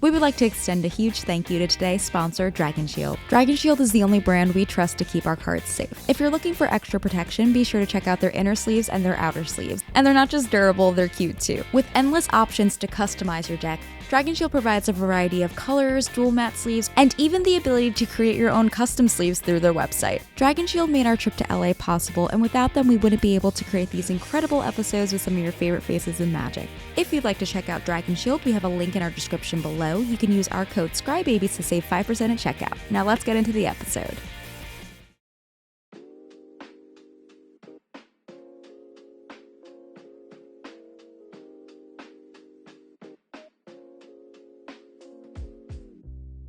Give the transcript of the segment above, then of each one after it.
We would like to extend a huge thank you to today's sponsor, Dragon Shield. Dragon Shield is the only brand we trust to keep our cards safe. If you're looking for extra protection, be sure to check out their inner sleeves and their outer sleeves. And they're not just durable, they're cute too. With endless options to customize your deck, Dragon Shield provides a variety of colors, dual matte sleeves, and even the ability to create your own custom sleeves through their website. Dragon Shield made our trip to LA possible, and without them we wouldn't be able to create these incredible episodes with some of your favorite faces in Magic. If you'd like to check out Dragon Shield, we have a link in our description below. You can use our code ScryBabies to save 5% at checkout. Now let's get into the episode.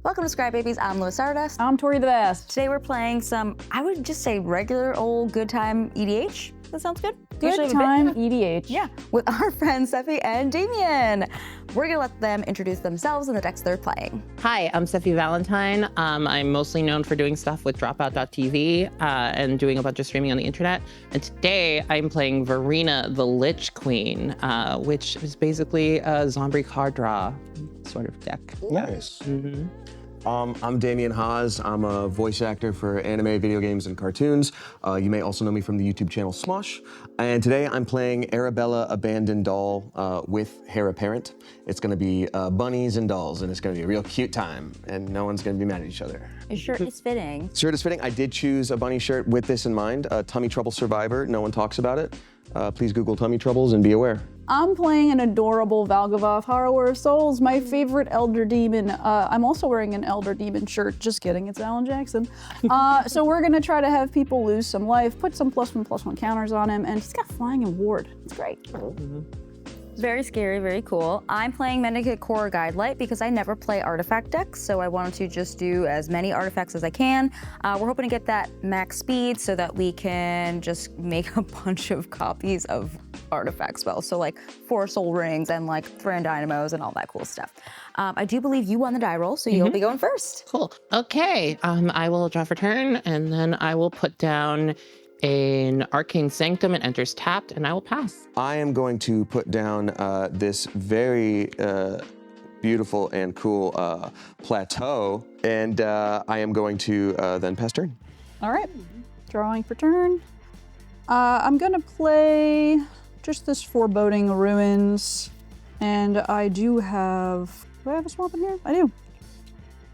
Welcome to ScryBabies, I'm Louis Stardust. I'm Tori the Best. Today we're playing some, I would just say regular old good time EDH. That sounds good? Good time EDH. Yeah, with our friends Sephi and Damien. We're gonna let them introduce themselves and the decks they're playing. Hi, I'm Sephi Valentine. I'm mostly known for doing stuff with Dropout.tv and doing a bunch of streaming on the internet. And today I'm playing Varina, the Lich Queen, which is basically a zombie card draw sort of deck. Nice. Mm-hmm. I'm Damien Haas. I'm a voice actor for anime, video games, and cartoons. You may also know me from the YouTube channel Smosh. And today I'm playing Arabella, Abandoned Doll with Heir Apparent. It's gonna be bunnies and dolls, and it's gonna be a real cute time, and no one's gonna be mad at each other. Your shirt is fitting. Shirt is fitting. I did choose a bunny shirt with this in mind. Tummy trouble survivor, no one talks about it. Please Google tummy troubles and be aware. I'm playing an adorable Valgavoth, Harrower of Souls, my favorite Elder Demon. I'm also wearing an Elder Demon shirt, just kidding, it's Alan Jackson. So we're gonna try to have people lose some life, put some +1/+1 counters on him, and he's got flying and ward. It's great. Very scary, very cool. I'm playing Mendicant Core Guide Light because I never play artifact decks, so I wanted to just do as many artifacts as I can. We're hoping to get that max speed so that we can just make a bunch of copies of artifact spells. So like 4 Soul Rings and like Thran Dynamos and all that cool stuff. I do believe you won the die roll, so you'll be going first. Cool. Okay, I will draw for turn, and then I will put down an Arcane Sanctum. It enters tapped, and I will pass. I am going to put down this very beautiful and cool plateau, and I am going to then pass turn. All right, drawing for turn. I'm gonna play just this Foreboding Ruins, and I do have a swamp in here? I do.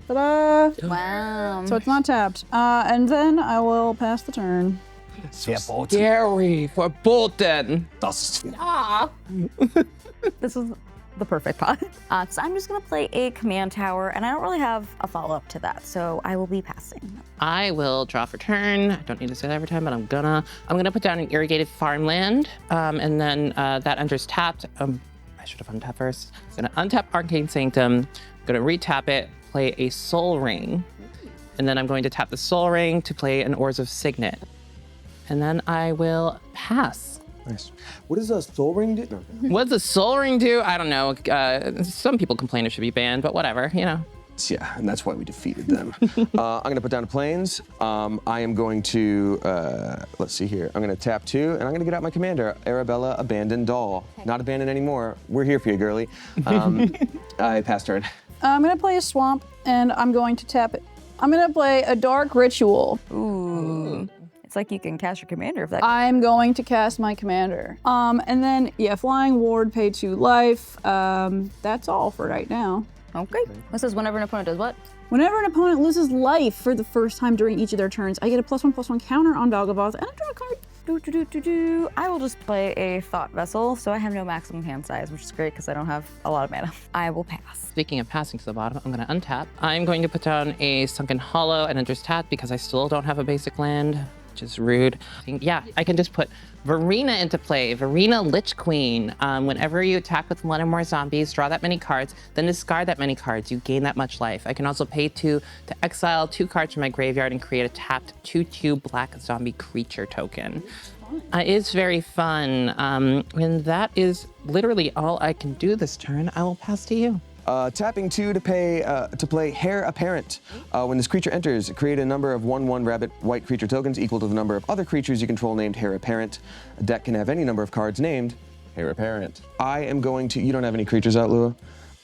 Ta-da! Wow. So it's not tapped. And then I will pass the turn. So scary, forebodden. Das This is the perfect pot. So I'm just gonna play a command tower, and I don't really have a follow-up to that, so I will be passing. I will draw for turn. I don't need to say that every time, but I'm gonna put down an irrigated farmland, and then that enters tapped. I should have untapped first. I'm gonna untap Arcane Sanctum, gonna retap it, play a Soul Ring, and then I'm going to tap the Soul Ring to play an Oars of Signet. And then I will pass. Nice. What does a Soul Ring do? No. What does a Soul Ring do? I don't know. Some people complain it should be banned, but whatever, you know. Yeah, and that's why we defeated them. I'm gonna put down planes. I am going to, let's see here. I'm gonna tap 2, and I'm gonna get out my commander, Arabella, Abandoned Doll. Not abandoned anymore. We're here for you, girly. I passed turn. I'm gonna play a swamp, and I'm going to tap it. I'm gonna play a Dark Ritual. Ooh. It's like you can cast your commander if that. I'm going to cast my commander. And then, yeah, Flying Ward, pay 2 life. That's all for right now. Okay. This says whenever an opponent does what? Whenever an opponent loses life for the first time during each of their turns, I get a +1/+1 counter on Valgavoth, and I draw a card. I will just play a Thought Vessel, so I have no maximum hand size, which is great because I don't have a lot of mana. I will pass. Speaking of passing to the bottom, I'm gonna untap. I'm going to put down a Sunken Hollow and enters tapped because I still don't have a basic land, which is rude. Yeah, I can just put Varina into play. Varina, Lich Queen. Whenever you attack with 1 or more zombies, draw that many cards, then discard that many cards. You gain that much life. I can also pay 2 to exile 2 cards from my graveyard and create a tapped 2/2 black zombie creature token. It's very fun. And that is literally all I can do this turn. I will pass to you. Tapping 2 to play Heir Apparent. When this creature enters, create a number of 1/1 rabbit white creature tokens equal to the number of other creatures you control named Heir Apparent. A deck can have any number of cards named Heir Apparent. I am going to, you don't have any creatures out, Lua?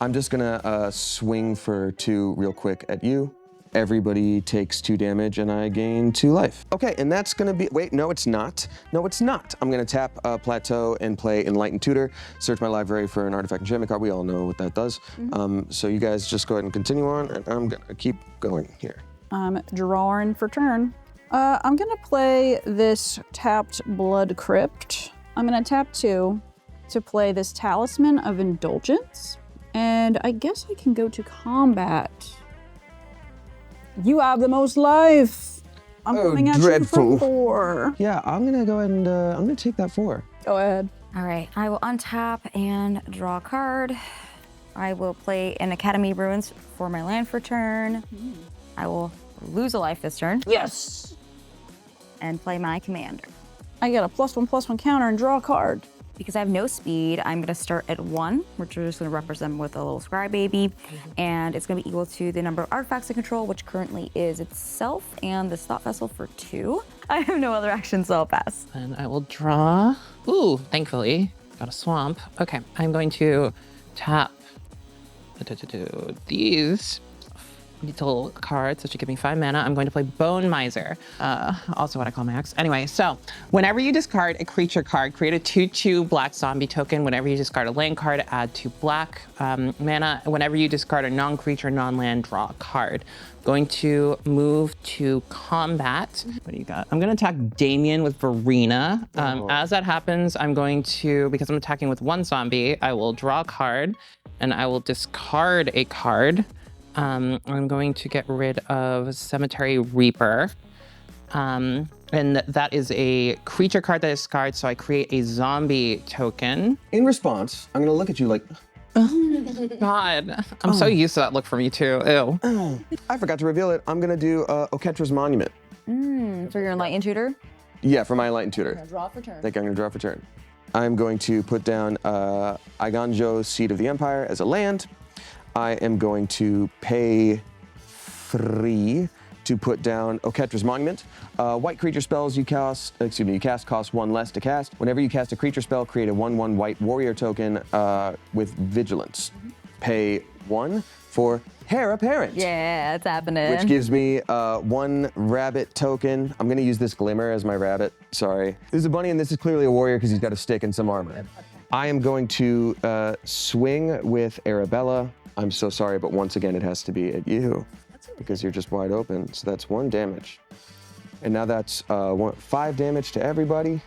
I'm just gonna swing for 2 real quick at you. Everybody takes 2 damage and I gain 2 life. Okay, and that's gonna be, wait, no it's not. No, it's not. I'm gonna tap Plateau and play Enlightened Tutor, search my library for an artifact enchantment card. We all know what that does. So you guys just go ahead and continue on, and I'm gonna keep going here. I'm drawing for turn. I'm gonna play this tapped Blood Crypt. I'm gonna tap 2 to play this Talisman of Indulgence. And I guess I can go to combat. You have the most life. I'm coming at dreadful. you for 4. Yeah, I'm gonna go ahead and I'm gonna take that 4. Go ahead. All right, I will untap and draw a card. I will play an Academy Ruins for my land for turn. I will lose a life this turn Yes. and play my commander. I get a +1/+1 counter and draw a card. Because I have no speed, I'm gonna start at 1, which we're just gonna represent with a little ScryBaby, and it's gonna be equal to the number of artifacts I control, which currently is itself and this Thought Vessel for 2. I have no other actions, so I'll pass. And I will draw. Ooh, thankfully, got a swamp. Okay, I'm going to tap these little cards that should give me 5 mana. I'm going to play Bone Miser, also what I call Max. Anyway, so whenever you discard a creature card, create a 2/2 black zombie token. Whenever you discard a land card, add 2 black mana. Whenever you discard a non-creature, non-land, draw a card. Going to move to combat. What do you got? I'm going to attack Damien with Varina. As that happens, I'm going to, because I'm attacking with 1 zombie, I will draw a card and I will discard a card. I'm going to get rid of Cemetery Reaper. And that is a creature card that discards, so I create a zombie token. In response, I'm gonna look at you like, God, I'm so used to that look from you too. Ew. I forgot to reveal it. I'm gonna do Oketra's Monument. For your Enlightened Tutor? Yeah, for my Enlightened Tutor. Draw for turn. I think I'm gonna draw for turn. I'm going to put down Iganjo, Seed of the Empire, as a land. I am going to pay 3 to put down Oketra's Monument. White creature spells you cast cost 1 less to cast. Whenever you cast a creature spell, create a 1/1 white warrior token with Vigilance. Pay 1 for Heir Apparent. Yeah, it's happening. Which gives me 1 rabbit token. I'm gonna use this Glimmer as my rabbit, sorry. This is a bunny and this is clearly a warrior because he's got a stick and some armor. I am going to swing with Arabella. I'm so sorry, but once again, it has to be at you because you're just wide open. So that's 1 damage. And now that's 5 damage to everybody.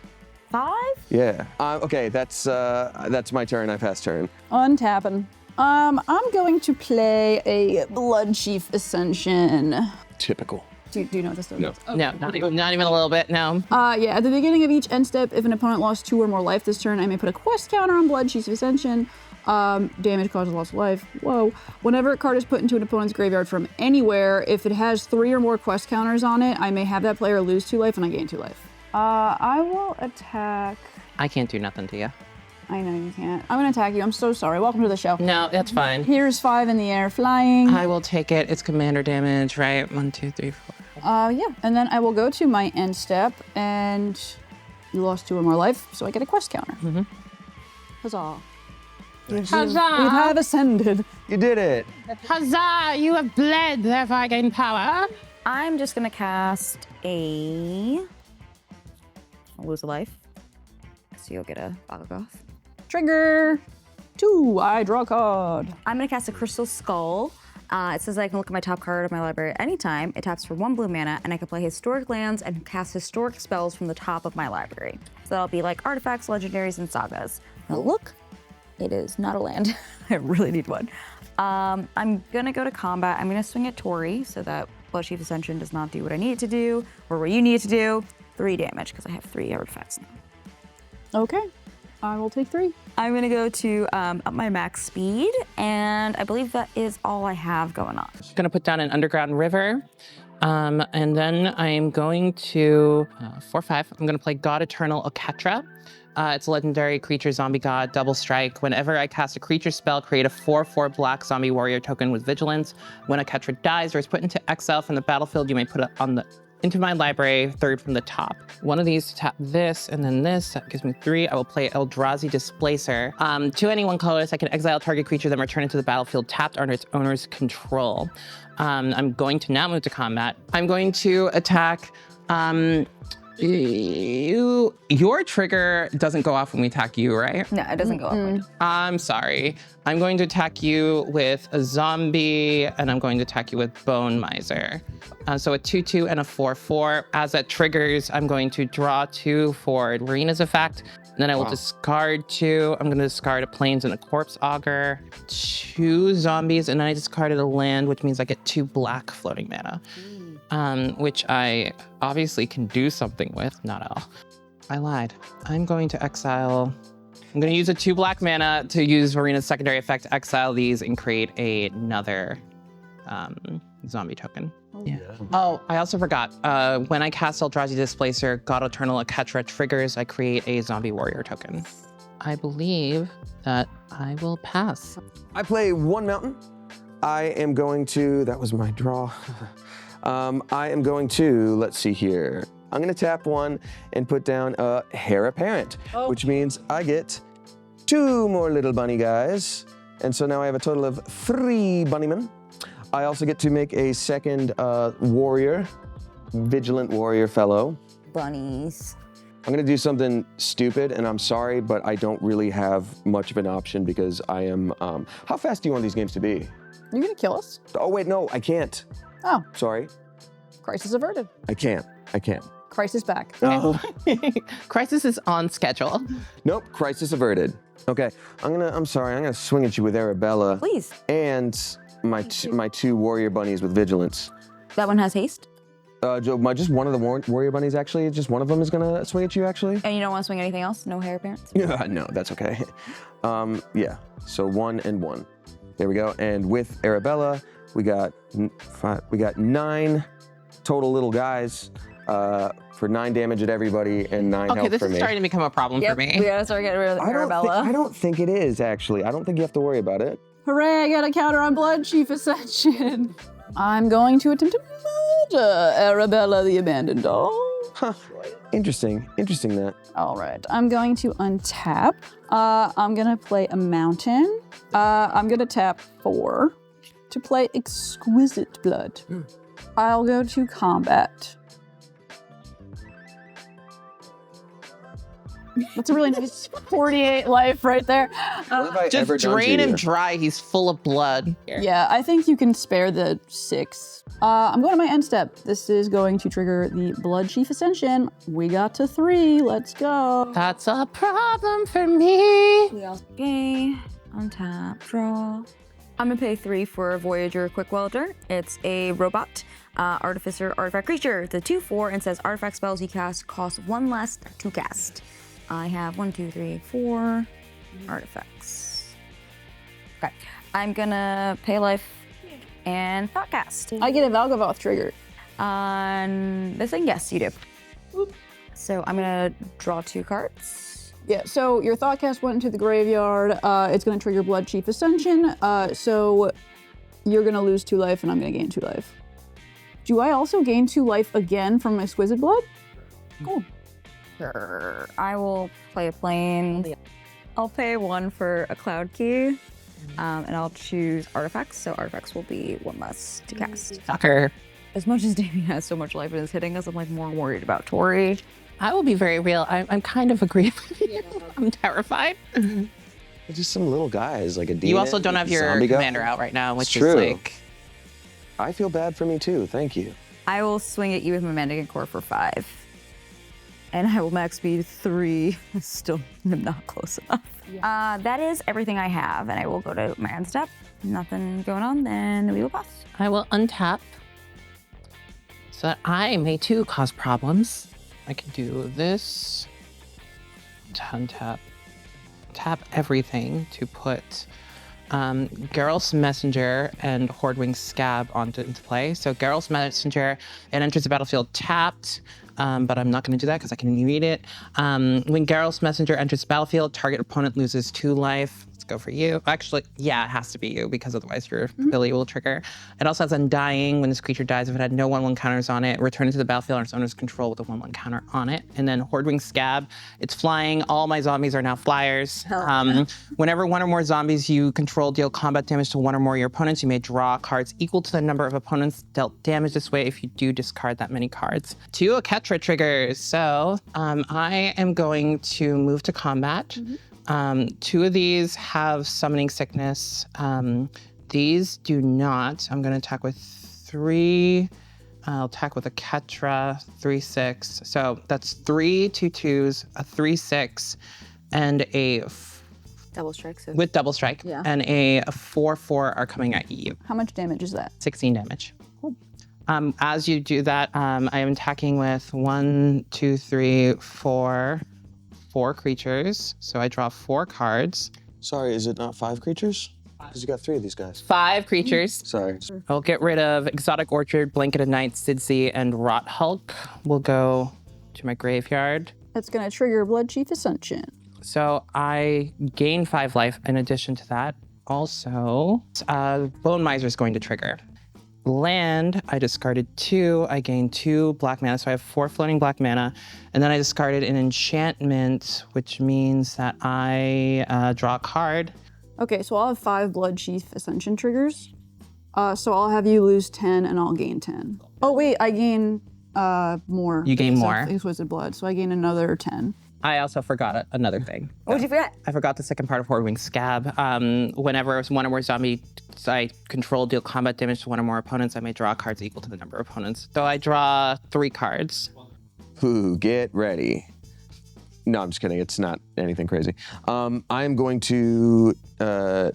5? Yeah. Okay, that's my turn. I pass turn. Untapping. I'm going to play a Blood Chief Ascension. Typical. Do you know what this does? No. No, not even a little bit, no. Yeah, at the beginning of each end step, if an opponent lost 2 or more life this turn, I may put a quest counter on Blood Chief Ascension. Damage causes loss of life. Whoa. Whenever a card is put into an opponent's graveyard from anywhere, if it has 3 or more quest counters on it, I may have that player lose 2 life and I gain 2 life. I will attack. I can't do nothing to you. I know you can't. I'm gonna attack you. I'm so sorry. Welcome to the show. No, that's fine. Here's 5 in the air, flying. I will take it. It's commander damage, right? 1, 2, 3, 4. Yeah. And then I will go to my end step, and you lost 2 or more life, so I get a quest counter. Huzzah. Huzzah! We have ascended. You did it. Huzzah! You have bled, therefore I gain power. I'm just gonna cast I'll lose a life. So you'll get a Valgavoth. Trigger. 2. I draw a card. I'm gonna cast a Crystal Skull. It says I can look at my top card of my library at any time. It taps for 1 blue mana, and I can play historic lands and cast historic spells from the top of my library. So that'll be like artifacts, legendaries, and sagas. Now look, it is not a land. I really need one. I'm gonna go to combat. I'm gonna swing at Tori so that Blood Chief Ascension does not do what I need it to do, or what you need it to do. 3 damage, because I have 3 artifacts now. Okay. I will take 3. I'm gonna go to up my max speed, and I believe that is all I have going on. Gonna put down an underground river. And then I'm going to, 4/5, I'm gonna play God Eternal Oketra. It's a legendary creature zombie god, double strike. Whenever I cast a creature spell, create a 4/4 black zombie warrior token with vigilance. When Oketra dies or is put into exile from the battlefield, you may put it on the into my library, third from the top. One of these to tap this, and then this, that gives me 3. I will play Eldrazi Displacer. To any 1 colorless, I can exile target creature, then return it to the battlefield tapped under its owner's control. I'm going to now move to combat. I'm going to attack, your trigger doesn't go off when we attack you, right? No, it doesn't go up. I'm sorry. I'm going to attack you with a zombie, and I'm going to attack you with Bone Miser. So a 2/2 and a 4/4. As that triggers, I'm going to draw 2 for Varina's effect. Then I will discard 2. I'm going to discard a Plains and a Corpse Augur, 2 zombies, and then I discarded a land, which means I get 2 black floating mana. Which I obviously can do something with. Not at all. I lied. I'm going to exile. I'm going to use a 2 black mana to use Varina's secondary effect to exile these and create another zombie token. Yeah. Oh, I also forgot. When I cast Eldrazi Displacer, God Eternal Aketra triggers, I create a zombie warrior token. I believe that I will pass. I play 1 mountain. I am going to, that was my draw. I am going to, let's see here. I'm gonna tap 1 and put down a Heir Apparent, which means I get 2 more little bunny guys. And so now I have a total of 3 bunnymen. I also get to make a second warrior, Vigilant Warrior Fellow. Bunnies. I'm gonna do something stupid, and I'm sorry, but I don't really have much of an option because I am, how fast do you want these games to be? You're gonna kill us? Oh wait, no, I can't. Oh. Sorry. Crisis averted. I can't. Crisis back. Oh. Crisis is on schedule. Nope, crisis averted. Okay, I'm sorry, I'm gonna swing at you with Arabella. Please. And my 2 warrior bunnies with vigilance. That one has haste. Just one of the warrior bunnies, actually. Just one of them is gonna swing at you, actually. And you don't want to swing anything else? No Heir Apparents? No, that's okay. Yeah, so 1 and 1. There we go, and with Arabella, we got 9 total little guys for 9 damage at everybody and 9 health for me. Okay, this is starting to become a problem for me. We gotta start getting rid of Arabella. I don't think it is, actually. I don't think you have to worry about it. Hooray, I got a counter on Blood Chief Ascension. I'm going to attempt to murder Arabella the Abandoned Doll. Huh, interesting that. All right, I'm going to untap. I'm gonna play a mountain. I'm gonna tap 4 to play Exquisite Blood. I'll go to combat. That's a really nice 48 life right there. Just drain him dry. He's full of blood. Yeah, I think you can spare the 6. I'm going to my end step. This is going to trigger the Blood Chief Ascension. We got to 3. Let's go. That's a problem for me. Okay, untap, draw. I'm gonna pay 3 for Voyager Quick Welder. It's a robot, artificer, artifact creature. It's a 2/4 and says artifact spells you cast cost 1 less to cast. I have 1, 2, 3, 4 artifacts. Okay, I'm gonna pay life and Thoughtcast. I get a Valgavoth trigger. On this thing, yes, you do. So I'm gonna draw 2 cards. Yeah, so your Thoughtcast went into the graveyard. It's gonna trigger Blood Chief Ascension. So you're gonna lose 2 life and I'm gonna gain 2 life. Do I also gain 2 life again from my Exquisite Blood? Cool. Sure. I will play a plane. I'll pay 1 for a Cloud Key. And I'll choose artifacts, so artifacts will be 1 less to cast. Fucker. As much as Damien has so much life and is hitting us, I'm like more worried about Tori. I will be very real. I'm kind of agreeing with you. I'm terrified. They're just some little guys, like a demon. You also don't have your commander out right now, which is like... I feel bad for me too, thank you. I will swing at you with my Mendicant Core for 5. And I will max speed 3. Still am not close enough. Yeah. That is everything I have, and I will go to my end step. Nothing going on, then we will pass. I will untap so that I may too cause problems. I can do this, untap, tap everything to put Geralt's Messenger and Hordewing Scab into play. So Geralt's Messenger, it enters the battlefield tapped. but I'm not going to do that because I can read it. When Geralt's messenger enters the battlefield, target opponent loses 2 life. Let's go for you. Actually, yeah, it has to be you because otherwise your ability will trigger. It also has Undying. When this creature dies, if it had no 1/1 counters on it, return it to the battlefield under its owner's control with a 1/1 counter on it. And then Hordewing Scab. It's flying. All my zombies are now flyers. Whenever 1 or more zombies you control deal combat damage to 1 or more of your opponents, you may draw cards equal to the number of opponents dealt damage this way if you do discard that many cards. 2 Oketra triggers. So I am going to move to combat. 2 of these have Summoning Sickness. These do not. I'm going to attack with 3. I'll attack with a Ketra, 3/6. So that's 3 2/2s, a 3/6, and a Double strike. So. with double strike, Yeah. and a 4/4 are coming at you. How much damage is that? 16 damage. As you do that, I am attacking with 1, 2, 3, 4 creatures. So I draw 4 cards. Sorry, is it not 5 creatures? Because you got 3 of these guys. 5 creatures. Sorry. I'll get rid of Exotic Orchard, Blanket of Night, Sidsi, and Rot Hulk. We'll go to my graveyard. That's gonna trigger Blood Chief Ascension. So I gain 5 life in addition to that. Also, Bone Miser is going to trigger. Land, I discarded 2. I gained 2 black mana, so I have 4 floating black mana. And then I discarded an enchantment, which means that I draw a card. Okay, so I'll have 5 Blood Chief Ascension triggers. So I'll have you lose 10 and I'll gain 10. Oh wait, I gain more. You gain because of more. Exquisite Blood, so I gain another 10. I also forgot another thing. What did you forget? I forgot the second part of Hordewing Scab. Whenever 1 or more zombie I control deal combat damage to 1 or more opponents, I may draw cards equal to the number of opponents. So I draw 3 cards. Ooh, get ready. No, I'm just kidding. It's not anything crazy. I am going to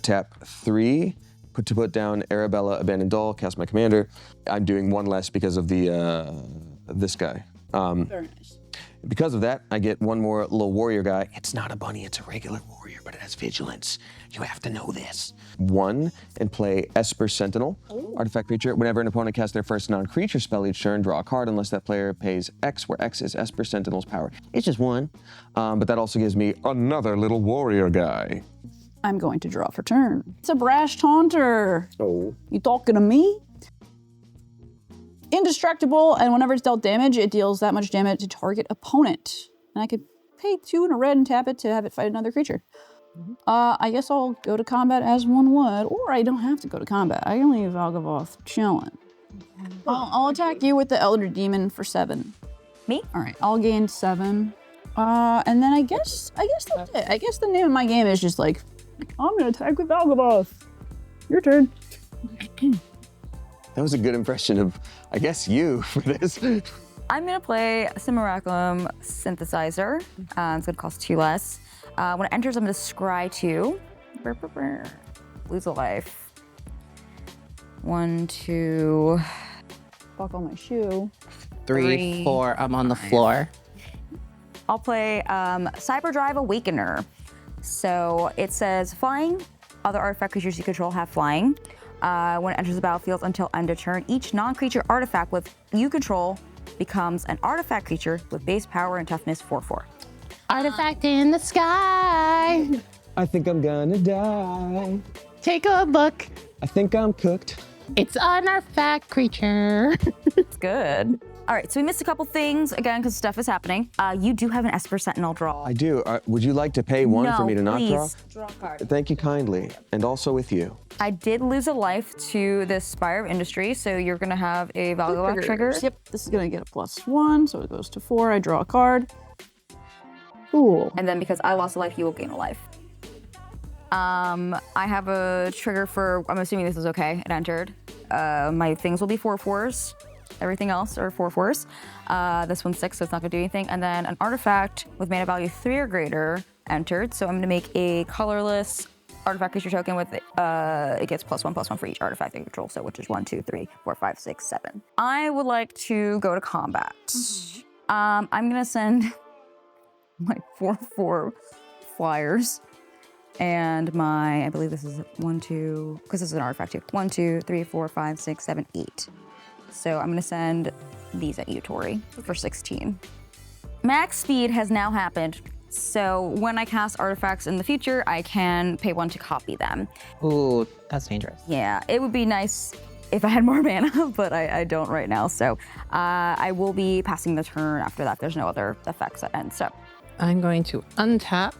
tap 3 to put down Arabella, Abandoned Doll, cast my commander. I'm doing 1 less because of the this guy. Very nice. Because of that, I get 1 more little warrior guy. It's not a bunny, it's a regular warrior, but it has vigilance. You have to know this. 1, and play Esper Sentinel, artifact creature. Whenever an opponent casts their first non-creature spell each turn, draw a card unless that player pays X, where X is Esper Sentinel's power. It's just 1, but that also gives me another little warrior guy. I'm going to draw for turn. It's a Brash Taunter. Oh. You talking to me? Indestructible, and whenever it's dealt damage, it deals that much damage to target opponent. And I could pay 2 and a red and tap it to have it fight another creature. I guess I'll go to combat as 1 would, or I don't have to go to combat. I can leave Valgavoth chilling. I'll attack you with the Elder Demon for 7. Me? All right, I'll gain 7. And then I guess that's it. I guess the name of my game is just like, I'm gonna attack with Valgavoth. Your turn. That was a good impression of, I guess, you for this. I'm gonna play Simulacrum Synthesizer. It's gonna cost 2 less. When it enters, I'm gonna scry 2. Lose a life. 1, 2. Buckle my shoe. 3, 4, I'm on the floor. I'll play Cyberdrive Awakener. So it says flying. Other artifact creatures you control have flying. When it enters the battlefield until end of turn, each non-creature artifact with you control becomes an artifact creature with base power and toughness 4/4. Artifact in the sky. I think I'm gonna die. Take a look. I think I'm cooked. It's an artifact creature. It's good. All right, so we missed a couple things, again, because stuff is happening. You do have an Esper Sentinel draw. I do. Would you like to pay 1 for me to not draw? please. Draw a card. Thank you kindly, and also with you. I did lose a life to this Spire of Industry, so you're gonna have a Valgavoth trigger. Yep, this is gonna get a +1, so it goes to 4. I draw a card. Cool. And then because I lost a life, you will gain a life. I have a trigger for, I'm assuming this is okay, it entered. My things will be 4/4s. Everything else are 4/4s. This one's 6, so it's not gonna do anything. And then an artifact with mana value 3 or greater entered. So I'm gonna make a colorless artifact creature token with, it gets +1/+1 for each artifact they control. So which is 1, 2, 3, 4, 5, 6, 7. I would like to go to combat. I'm gonna send my 4/4 flyers. And my, I believe this is 1, 2, because this is an artifact too. 1, 2, 3, 4, 5, 6, 7, 8. So I'm gonna send these at you, Tori, for 16. Max speed has now happened, so when I cast artifacts in the future, I can pay 1 to copy them. Ooh, that's dangerous. Yeah, it would be nice if I had more mana, but I don't right now, so I will be passing the turn after that. There's no other effects that end, so. I'm going to untap.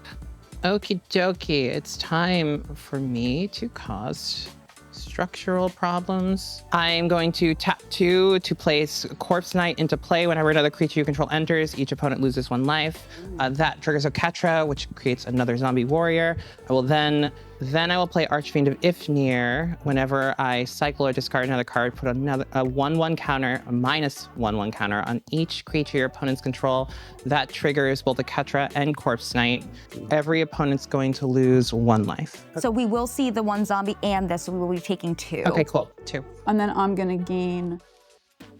Okie dokie, it's time for me to cause structural problems. I'm going to tap 2 to place Corpse Knight into play. Whenever another creature you control enters, each opponent loses 1 life. That triggers a Ketra, which creates another zombie warrior. I will then I will play Archfiend of Ifnir. Whenever I cycle or discard another card, put another a 1/1 counter, a -1/1 counter on each creature your opponents control. That triggers both the Ketra and Corpse Knight. Every opponent's going to lose 1 life. So we will see the 1 zombie and this, so we will be taking 2. Okay, cool. 2. And then I'm gonna gain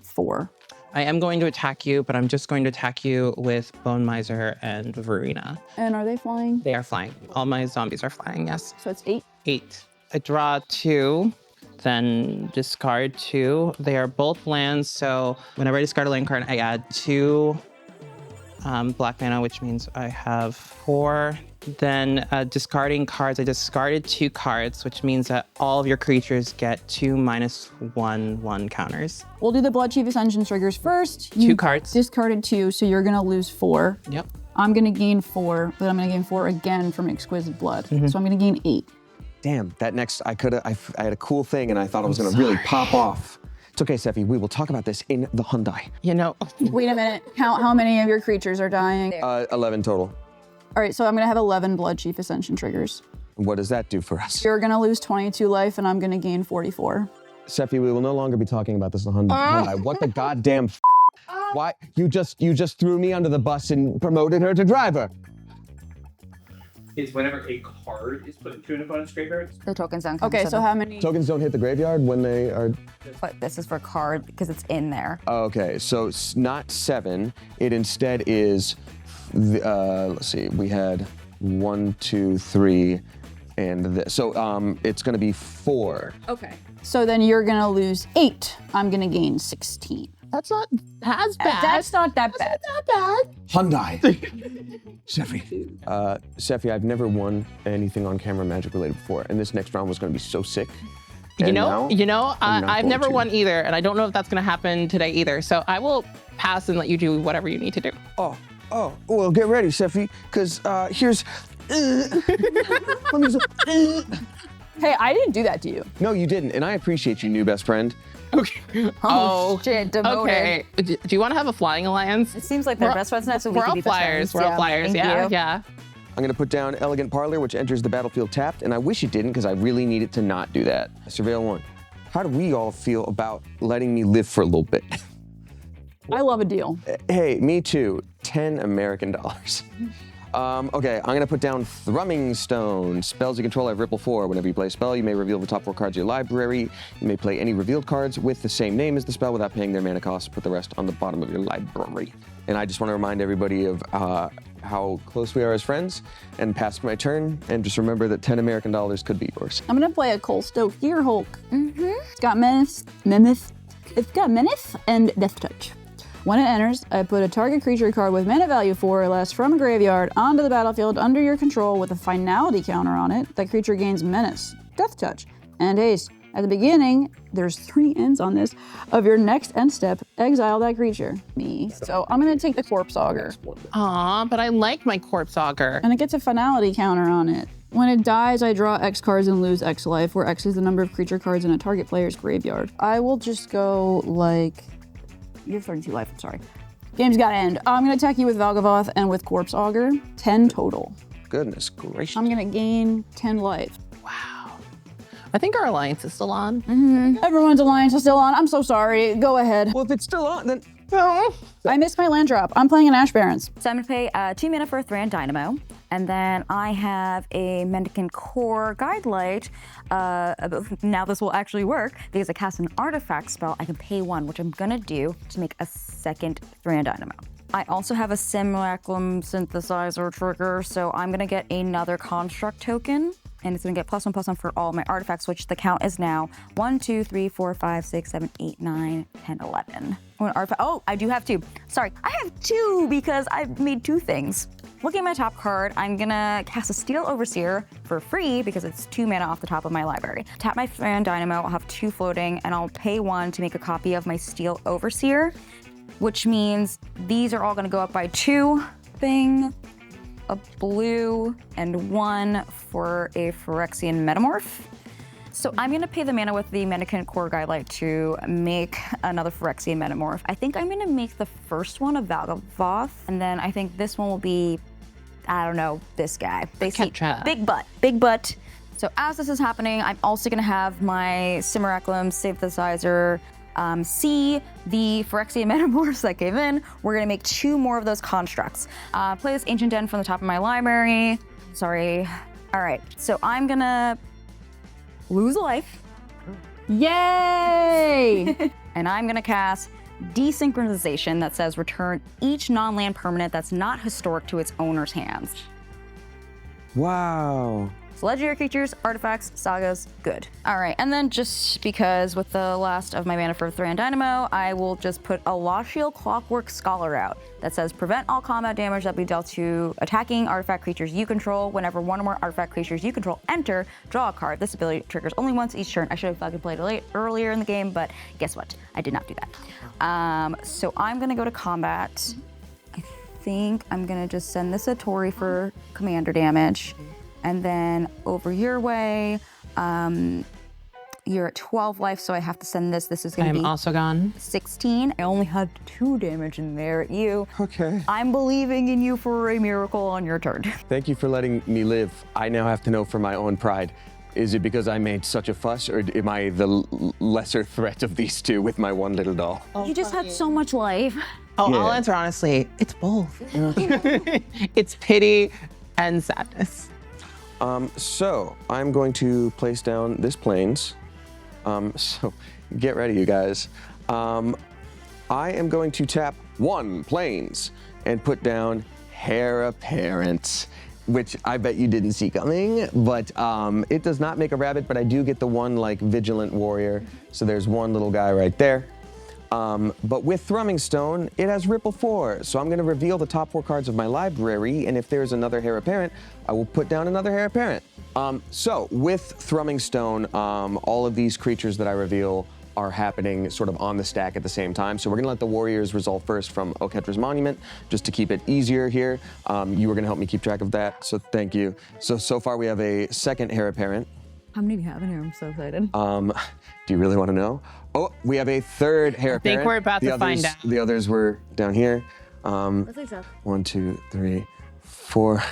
4. I am going to attack you, but I'm just going to attack you with Bone Miser and Varina. And are they flying? They are flying. All my zombies are flying, yes. So it's 8. 8. I draw 2, then discard 2. They are both lands, so whenever I discard a land card, I add 2 black mana, which means I have 4. Then discarding cards, I discarded 2 cards, which means that all of your creatures get 2 -1/1 counters. We'll do the Blood Chief Ascension triggers first. 2 cards. Discarded 2, so you're gonna lose 4. Yep. I'm gonna gain 4, but I'm gonna gain 4 again from Exquisite Blood. So I'm gonna gain 8. Damn, that next, I had a cool thing and I thought it was gonna really pop off. It's okay, Sephi, we will talk about this in the Hyundai. You know, Wait a minute, how many of your creatures are dying? 11 total. All right, so I'm gonna have 11 Blood Chief Ascension triggers. What does that do for us? You're gonna lose 22 life and I'm gonna gain 44. Sephi, we will no longer be talking about this in the Hyundai. What the goddamn Why? You just threw me under the bus and promoted her to driver. Is whenever a card is put into an opponent's graveyard. The tokens don't. Okay, so how many? Tokens don't hit the graveyard when they are... But this is for card because it's in there. Okay, so it's not 7. It instead is, let's see, we had 1, 2, 3, and this. So it's gonna be 4. Okay. So then you're gonna lose 8. I'm gonna gain 16. that's not as bad. That's not that bad. Not bad. Hyundai. Sephi. Sephi, I've never won anything on camera magic related before, and this next round was gonna be so sick. You know, I'm not I've going never to. won either, and I don't know if that's gonna happen today either. So I will pass and let you do whatever you need to do. Oh, well, get ready, Sephi, because here's... Let me just... Hey, I didn't do that to you. No, you didn't, and I appreciate you, new best friend. Okay. Oh, shit, demoted. Okay. Do you want to have a flying alliance? It seems like they're best friends now, so we We're can all be best flyers. friends. We're all flyers. Thank Yeah, you. yeah. I'm gonna put down Elegant Parlor, which enters the battlefield tapped, and I wish it didn't, because I really need it to not do that. Surveil 1. How do we all feel about letting me live for a little bit? I love a deal. Hey, me too. 10 American dollars. Okay, I'm gonna put down Thrumming Stone. Spells you control have Ripple 4. Whenever you play a spell, you may reveal the top 4 cards of your library. You may play any revealed cards with the same name as the spell without paying their mana cost. Put the rest on the bottom of your library. And I just want to remind everybody of how close we are as friends, and pass my turn, and just remember that 10 American dollars could be yours. I'm gonna play a Colstoke Gearhulk. It's got Menace and Death Touch. When it enters, I put a target creature card with mana value 4 or less from a graveyard onto the battlefield under your control with a finality counter on it. That creature gains Menace, Death Touch, and Haste. At the beginning, there's 3 ends on this, of your next end step, exile that creature. Me. So I'm gonna take the Corpse Augur. Aw, but I like my Corpse Augur. And it gets a finality counter on it. When it dies, I draw X cards and lose X life, where X is the number of creature cards in a target player's graveyard. I will just go like... You have 32 life, I'm sorry. Game's gotta end. I'm gonna attack you with Valgavoth and with Corpse Augur. 10 total. Goodness gracious. I'm gonna gain 10 life. Wow. I think our alliance is still on. Everyone's alliance is still on. I'm so sorry. Go ahead. Well, if it's still on, then... No. I missed my land drop. I'm playing an Ash Barrens. So I'm gonna pay 2 mana for a Thran Dynamo, and then I have a Mendicant Core Guidelight. Now this will actually work because I cast an artifact spell. I can pay 1, which I'm gonna do to make a second Thran Dynamo. I also have a Simulacrum Synthesizer trigger, so I'm gonna get another Construct token and it's gonna get +1/+1 for all my artifacts, which the count is now 1, 2, 3, 4, 5, 6, 7, 8, 9, 10, 11. Oh, I do have 2. Sorry, I have 2 because I've made 2 things. Looking at my top card, I'm gonna cast a Steel Overseer for free because it's 2 mana off the top of my library. Tap my Fan Dynamo, I'll have 2 floating, and I'll pay 1 to make a copy of my Steel Overseer, which means these are all gonna go up by 2 thing, a blue, and 1 for a Phyrexian Metamorph. So I'm gonna pay the mana with the Mendicant Core Guidelight to make another Phyrexian Metamorph. I think I'm gonna make the first one a Valgavoth, and then I think this one will be, I don't know, this guy. Basically, big butt. So as this is happening, I'm also gonna have my Simulacrum Synthesizer see the Phyrexian Metamorphs that came in. We're gonna make 2 more of those constructs. Play this Ancient Den from the top of my library. Sorry. All right, so I'm gonna lose a life. Yay! And I'm gonna cast Desynchronization that says return each non-land permanent that's not historic to its owner's hands. Wow. So legendary creatures, artifacts, sagas, good. All right, and then just because with the last of my mana for Thran Dynamo, I will just put a Lashiel Clockwork Scholar out that says prevent all combat damage that be dealt to attacking artifact creatures you control. Whenever 1 or more artifact creatures you control enter, draw a card. This ability triggers only once each turn. I should have fucking played it earlier in the game, but guess what? I did not do that. So I'm gonna go to combat. I think I'm gonna just send this a Tori for commander damage. And then over your way, you're at 12 life, so I have to send this. This is gonna be also gone. 16. I only had 2 damage in there at you. Okay. I'm believing in you for a miracle on your turn. Thank you for letting me live. I now have to know for my own pride. Is it because I made such a fuss, or am I the lesser threat of these 2 with my 1 little doll? You just had so much life. Oh, Yeah. I'll answer honestly. It's both. It's pity and sadness. So I'm going to place down this Plains. So get ready, you guys. I am going to tap 1 Plains and put down Heir Apparent, which I bet you didn't see coming, but it does not make a rabbit, but I do get the 1 like Vigilant Warrior. So there's 1 little guy right there. But with Thrumming Stone, it has Ripple 4. So I'm gonna reveal the top 4 cards of my library, and if there's another Heir Apparent, I will put down another Heir Apparent. So with Thrumming Stone, all of these creatures that I reveal are happening sort of on the stack at the same time. So we're gonna let the Warriors resolve first from Oketra's Monument, just to keep it easier here. You were gonna help me keep track of that, so thank you. So far we have a second Heir Apparent. How many do you have in here? I'm so excited. Do you really want to know? Oh, we have a third Heir Apparent. I think we're about to find out. The others were down here. Let's say so. 1, 2, 3, 4.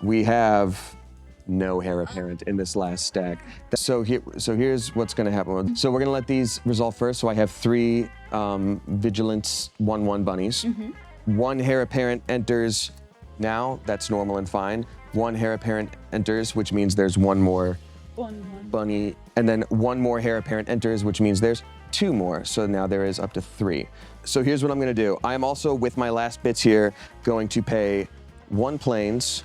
We have no Heir Apparent in this last stack. So here's what's going to happen. So we're going to let these resolve first. So I have 3 Vigilance 1/1 bunnies. 1 Heir Apparent enters now. That's normal and fine. 1 Heir Apparent enters, which means there's 1 more bunny, and then 1 more Heir Apparent enters, which means there's 2 more. So now there is up to 3. So here's what I'm gonna do. I'm also, with my last bits here, going to pay 1 Plains,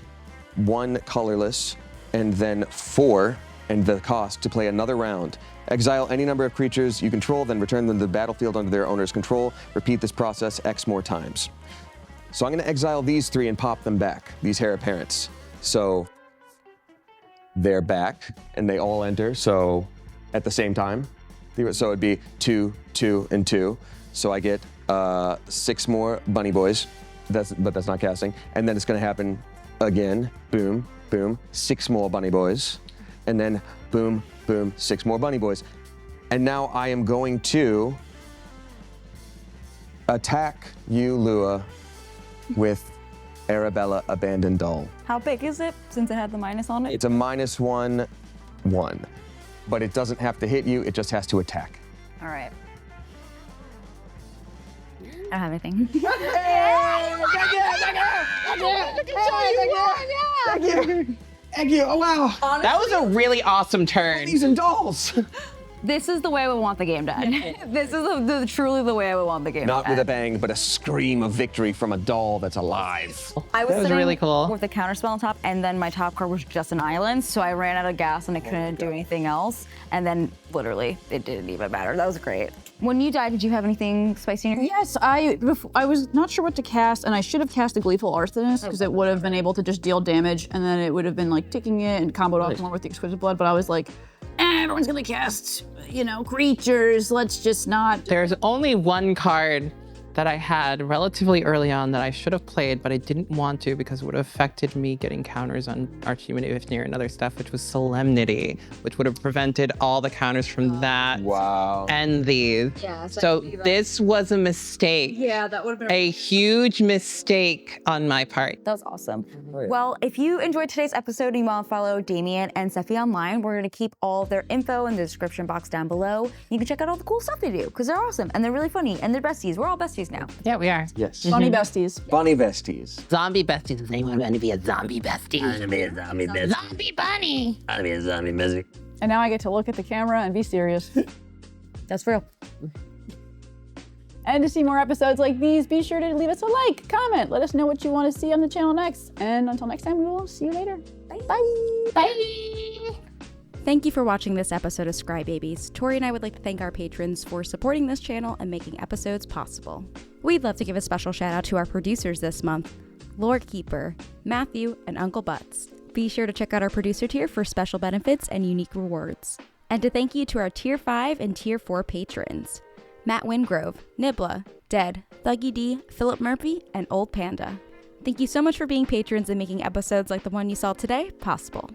1 colorless, and then 4, and the cost to play another round. Exile any number of creatures you control, then return them to the battlefield under their owner's control. Repeat this process X more times. So I'm gonna exile these 3 and pop them back, these Heir Apparents. So they're back, and they all enter, so at the same time. So it'd be 2, 2, and 2. So I get 6 more bunny boys, but that's not casting. And then it's gonna happen again, boom, boom, 6 more bunny boys. And then boom, boom, 6 more bunny boys. And now I am going to attack you, Lua, with Arabella, Abandoned Doll. How big is it, since it had the minus on it? It's a -1/1, but it doesn't have to hit you, it just has to attack. All right. I don't have anything. Thank you, oh wow. That was a really awesome turn. Bunnies and dolls. This is the way I would want the game to end. This is truly the way I would want the game Not to with a end. bang, but a scream of victory from a doll that's alive. I was That was sitting really cool. with the counterspell on top, and then my top card was just an island, so I ran out of gas and I couldn't do anything else. And then literally, it didn't even matter. That was great. When you died, did you have anything spicy in your Yes, I was not sure what to cast, and I should have cast a Gleeful Arsonist because it would have been able to just deal damage, and then it would have been like ticking it and comboed off more with the Exquisite Blood. But I was like, everyone's gonna cast, creatures. Let's just not. There's only one card that I had relatively early on that I should have played, but I didn't want to because it would have affected me getting counters on Archhuman Ifnir and other stuff, which was Solemnity, which would have prevented all the counters from that Wow. and these. Yeah, so this was a mistake. Yeah, that would have been A huge mistake on my part. That was awesome. Well, if you enjoyed today's episode and you want to follow Damien and Sephi online, we're going to keep all of their info in the description box down below. You can check out all the cool stuff they do because they're awesome and they're really funny and they're besties. We're all besties now. Yeah, we are. Yes. funny besties. Bunny Vesties. Zombie besties. Does anyone want to be a zombie bestie? I'm gonna be a zombie bestie. Zombie bunny. I'm gonna be a zombie bestie. And now I get to look at the camera and be serious. That's real. And to see more episodes like these, be sure to leave us a like, comment, let us know what you want to see on the channel next. And until next time, we will see you later. Bye. Bye. Bye. Thank you for watching this episode of ScryBabies. Tori and I would like to thank our patrons for supporting this channel and making episodes possible. We'd love to give a special shout out to our producers this month, Lord Keeper, Matthew, and Uncle Butts. Be sure to check out our producer tier for special benefits and unique rewards. And to thank you to our Tier 5 and Tier 4 patrons, Matt Wingrove, Nibla, Dead, Thuggy D, Philip Murphy, and Old Panda. Thank you so much for being patrons and making episodes like the one you saw today possible.